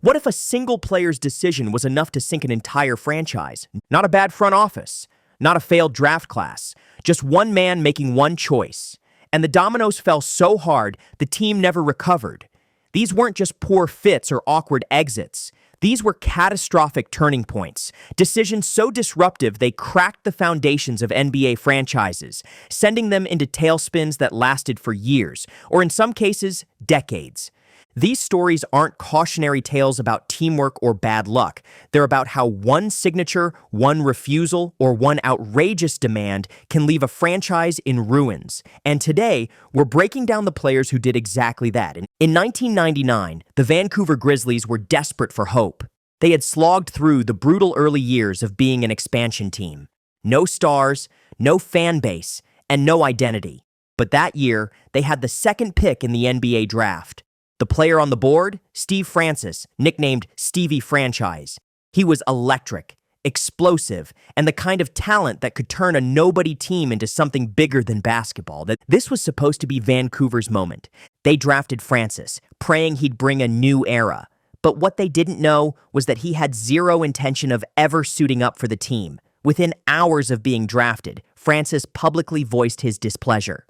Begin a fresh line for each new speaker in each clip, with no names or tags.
What if a single player's decision was enough to sink an entire franchise? Not a bad front office, not a failed draft class, just one man making one choice. And the dominoes fell so hard, the team never recovered. These weren't just poor fits or awkward exits. These were catastrophic turning points, decisions so disruptive they cracked the foundations of NBA franchises, sending them into tailspins that lasted for years, or in some cases, decades. These stories aren't cautionary tales about teamwork or bad luck. They're about how one signature, one refusal, or one outrageous demand can leave a franchise in ruins. And today, we're breaking down the players who did exactly that. In 1999, the Vancouver Grizzlies were desperate for hope. They had slogged through the brutal early years of being an expansion team. No stars, no fan base, and no identity. But that year, they had the second pick in the NBA draft. The player on the board, Steve Francis, nicknamed Stevie Franchise. He was electric, explosive, and the kind of talent that could turn a nobody team into something bigger than basketball. This was supposed to be Vancouver's moment. They drafted Francis, praying he'd bring a new era. But what they didn't know was that he had zero intention of ever suiting up for the team. Within hours of being drafted, Francis publicly voiced his displeasure.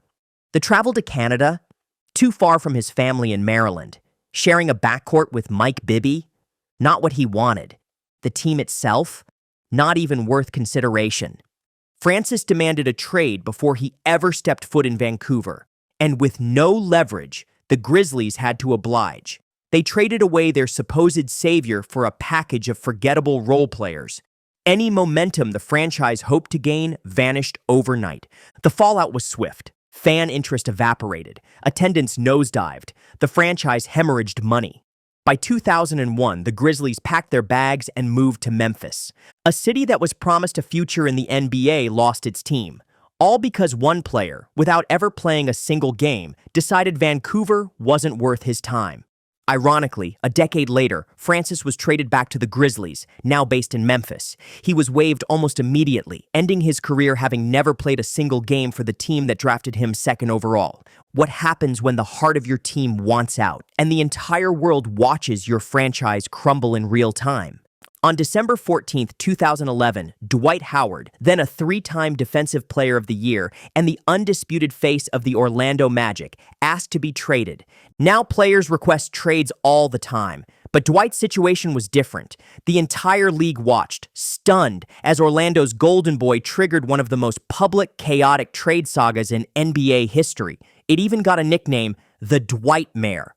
The travel to Canada, too far from his family in Maryland, sharing a backcourt with Mike Bibby, not what he wanted. The team itself, not even worth consideration. Francis demanded a trade before he ever stepped foot in Vancouver, and with no leverage, the Grizzlies had to oblige. They traded away their supposed savior for a package of forgettable role players. Any momentum the franchise hoped to gain vanished overnight. The fallout was swift. Fan interest evaporated, attendance nosedived, the franchise hemorrhaged money. By 2001, the Grizzlies packed their bags and moved to Memphis. A city that was promised a future in the NBA lost its team, all because one player, without ever playing a single game, decided Vancouver wasn't worth his time. Ironically, a decade later, Francis was traded back to the Grizzlies, now based in Memphis. He was waived almost immediately, ending his career having never played a single game for the team that drafted him second overall. What happens when the heart of your team wants out, and the entire world watches your franchise crumble in real time? On December 14, 2011, Dwight Howard, then a three-time Defensive Player of the Year and the undisputed face of the Orlando Magic, asked to be traded. Now players request trades all the time, but Dwight's situation was different. The entire league watched, stunned, as Orlando's Golden Boy triggered one of the most public, chaotic trade sagas in NBA history. It even got a nickname, the Dwightmare.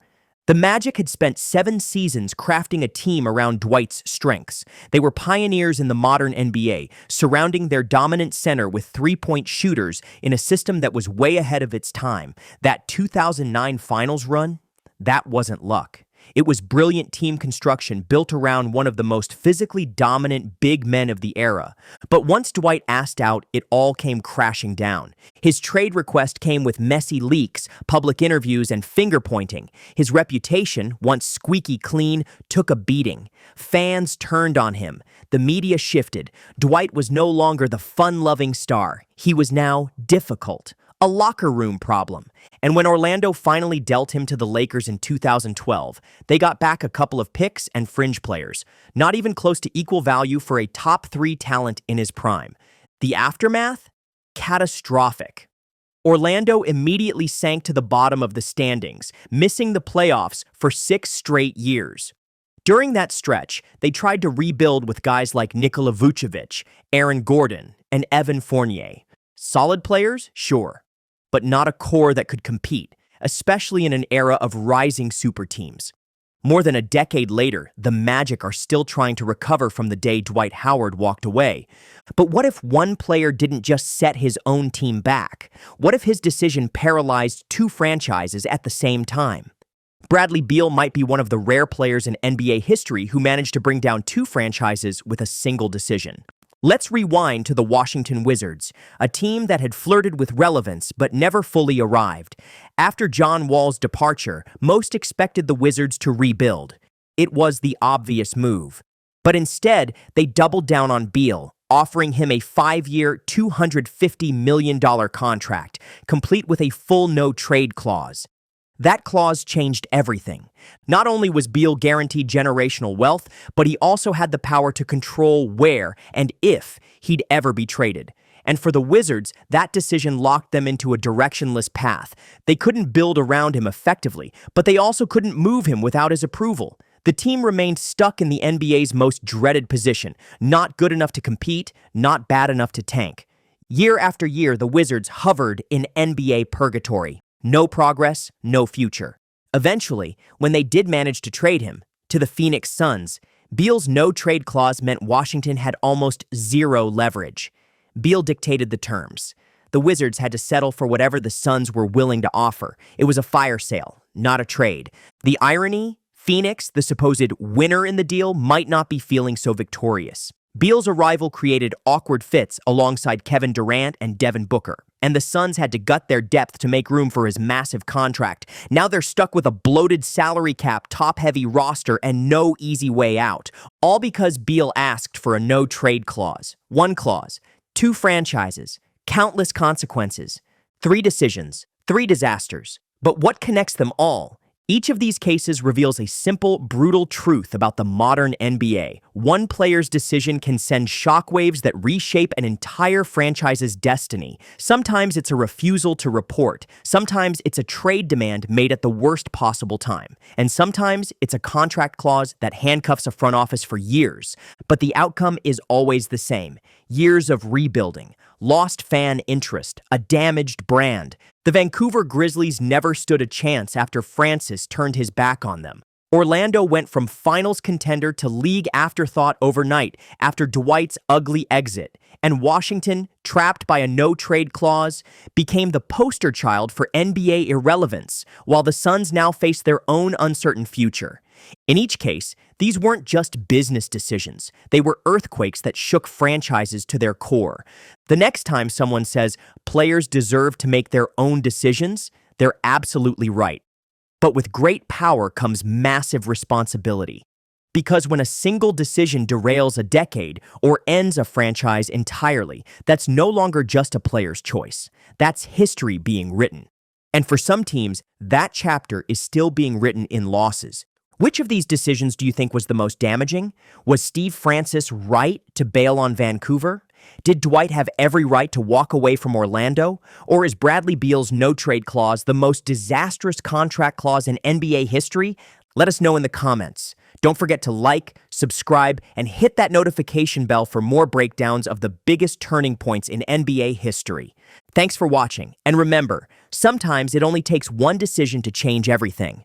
The Magic had spent 7 seasons crafting a team around Dwight's strengths. They were pioneers in the modern NBA, surrounding their dominant center with three-point shooters in a system that was way ahead of its time. That 2009 finals run, that wasn't luck. It was brilliant team construction built around one of the most physically dominant big men of the era. But once Dwight asked out, it all came crashing down. His trade request came with messy leaks, public interviews, and finger-pointing. His reputation, once squeaky clean, took a beating. Fans turned on him. The media shifted. Dwight was no longer the fun-loving star. He was now difficult. A locker room problem. And when Orlando finally dealt him to the Lakers in 2012, they got back a couple of picks and fringe players, not even close to equal value for a top 3 talent in his prime. The aftermath? Catastrophic. Orlando immediately sank to the bottom of the standings, missing the playoffs for 6 straight years. During that stretch, they tried to rebuild with guys like Nikola Vucevic, Aaron Gordon, and Evan Fournier. Solid players? Sure. But not a core that could compete, especially in an era of rising super teams. More than a decade later, the Magic are still trying to recover from the day Dwight Howard walked away. But what if one player didn't just set his own team back? What if his decision paralyzed 2 franchises at the same time? Bradley Beal might be one of the rare players in NBA history who managed to bring down 2 franchises with a single decision. Let's rewind to the Washington Wizards, a team that had flirted with relevance but never fully arrived. After John Wall's departure, most expected the Wizards to rebuild. It was the obvious move. But instead, they doubled down on Beal, offering him a 5-year, $250 million contract, complete with a full no-trade clause. That clause changed everything. Not only was Beal guaranteed generational wealth, but he also had the power to control where and if he'd ever be traded. And for the Wizards, that decision locked them into a directionless path. They couldn't build around him effectively, but they also couldn't move him without his approval. The team remained stuck in the NBA's most dreaded position, not good enough to compete, not bad enough to tank. Year after year, the Wizards hovered in NBA purgatory. No progress, no future. Eventually, when they did manage to trade him to the Phoenix Suns, Beal's no-trade clause meant Washington had almost zero leverage. Beal dictated the terms. The Wizards had to settle for whatever the Suns were willing to offer. It was a fire sale, not a trade. The irony? Phoenix, the supposed winner in the deal, might not be feeling so victorious. Beal's arrival created awkward fits alongside Kevin Durant and Devin Booker, and the Suns had to gut their depth to make room for his massive contract. Now they're stuck with a bloated salary cap, top-heavy roster, and no easy way out, all because Beal asked for a no-trade clause. One clause, two franchises, countless consequences, three decisions, three disasters. But what connects them all? Each of these cases reveals a simple, brutal truth about the modern NBA. One player's decision can send shockwaves that reshape an entire franchise's destiny. Sometimes it's a refusal to report. Sometimes it's a trade demand made at the worst possible time. And sometimes it's a contract clause that handcuffs a front office for years. But the outcome is always the same. Years of rebuilding, lost fan interest, a damaged brand. The Vancouver Grizzlies never stood a chance after Francis turned his back on them. Orlando went from finals contender to league afterthought overnight after Dwight's ugly exit, and Washington, trapped by a no-trade clause, became the poster child for NBA irrelevance, while the Suns now face their own uncertain future. In each case, these weren't just business decisions. They were earthquakes that shook franchises to their core. The next time someone says players deserve to make their own decisions, they're absolutely right. But with great power comes massive responsibility. Because when a single decision derails a decade or ends a franchise entirely, that's no longer just a player's choice. That's history being written. And for some teams, that chapter is still being written in losses. Which of these decisions do you think was the most damaging? Was Steve Francis right to bail on Vancouver? Did Dwight have every right to walk away from Orlando? Or is Bradley Beal's no-trade clause the most disastrous contract clause in NBA history? Let us know in the comments. Don't forget to like, subscribe, and hit that notification bell for more breakdowns of the biggest turning points in NBA history. Thanks for watching, and remember, sometimes it only takes one decision to change everything.